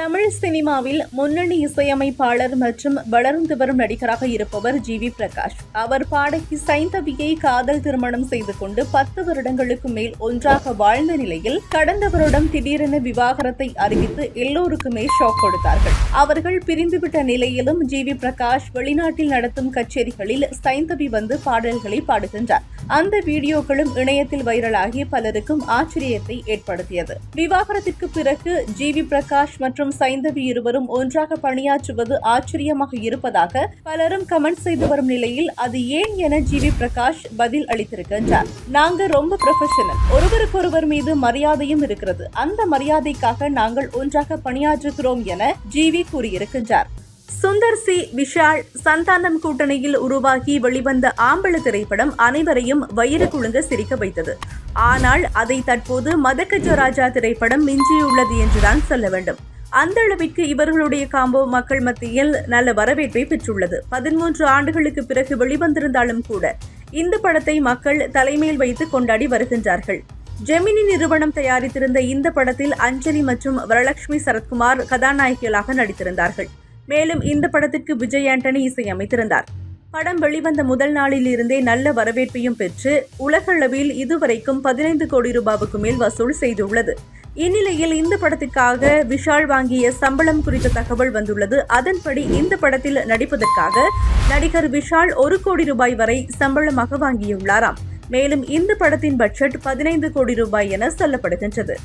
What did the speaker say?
தமிழ் சினிமாவில் முன்னணி இசையமைப்பாளர் மற்றும் வளர்ந்து வரும் நடிகராக இருப்பவர் ஜி.வி. பிரகாஷ். அவர் பாடகி சைந்தவியை காதல் திருமணம் செய்து கொண்டு 10 வருடங்களுக்கு மேல் ஒன்றாக வாழ்ந்த நிலையில் கடந்த வருடம் திடீரென விவாகரத்தை அறிவித்து எல்லோருக்குமே ஷாக் கொடுத்தார்கள். அவர்கள் பிரிந்துவிட்ட நிலையிலும் ஜி.வி. பிரகாஷ் வெளிநாட்டில் நடத்தும் கச்சேரிகளில் சைந்தவி வந்து பாடல்களை பாடுகின்றார். அந்த வீடியோக்களும் இணையத்தில் வைரலாகி பலருக்கும் ஆச்சரியத்தை ஏற்படுத்தியது. விவாகரத்திற்கு பிறகு ஜி.வி. பிரகாஷ் மற்றும் சைந்தவி இருவரும் ஒன்றாக பணியாற்றுவது ஆச்சரியமாக இருப்பதாக பலரும் கமெண்ட் செய்து வரும் நிலையில் அது ஏன் என ஜி.வி. பிரகாஷ் பதில் அளித்திருக்கின்றார். நாங்க ரொம்ப ப்ரொஃபஷனல், ஒருவருக்கொருவர் மீது மரியாதையும் இருக்கிறது. அந்த மரியாதைக்காக நாங்கள் ஒன்றாக பணியாற்றுகிறோம் என ஜி.வி. கூறியிருக்கின்றார். சுந்தர் சி. விஷால் சந்தானம் கூட்டணியில் உருவாகி வெளிவந்த ஆம்பள திரைப்படம் அனைவரையும் வயிறு குலுங்க சிரிக்க வைத்தது. ஆனால் அதை தற்போது மதகஜ ராஜா திரைப்படம் மிஞ்சியுள்ளது என்றுதான் சொல்ல வேண்டும். அந்த அளவிற்கு இவர்களுடைய காம்போ மக்கள் மத்தியில் நல்ல வரவேற்பை பெற்றுள்ளது. 13 ஆண்டுகளுக்கு பிறகு வெளிவந்திருந்தாலும் கூட இந்த படத்தை மக்கள் தலைமையில் வைத்து கொண்டாடி வருகின்றார்கள். ஜெமினி நிறுவனம் தயாரித்திருந்த இந்த படத்தில் அஞ்சலி மற்றும் வரலட்சுமி சரத்குமார் கதாநாயகிகளாக நடித்திருந்தார்கள். மேலும் இந்த படத்திற்கு விஜய் ஆண்டனி இசையமைத்திருந்தார். படம் வெளிவந்த முதல் நாளில் இருந்தே நல்ல வரவேற்பையும் பெற்று உலகளவில் இதுவரைக்கும் 15 கோடி ரூபாவுக்கு மேல் வசூல் செய்துள்ளது. இந்நிலையில் இந்த படத்திற்காக விஷால் வாங்கிய சம்பளம் குறித்த தகவல் வந்துள்ளது. அதன்படி இந்த படத்தில் நடிப்பதற்காக நடிகர் விஷால் 1 கோடி ரூபாய் வரை சம்பளமாக வாங்கியுள்ளாராம். மேலும் இந்த படத்தின் பட்ஜெட் 15 கோடி ரூபாய் என சொல்லப்படுகின்றது.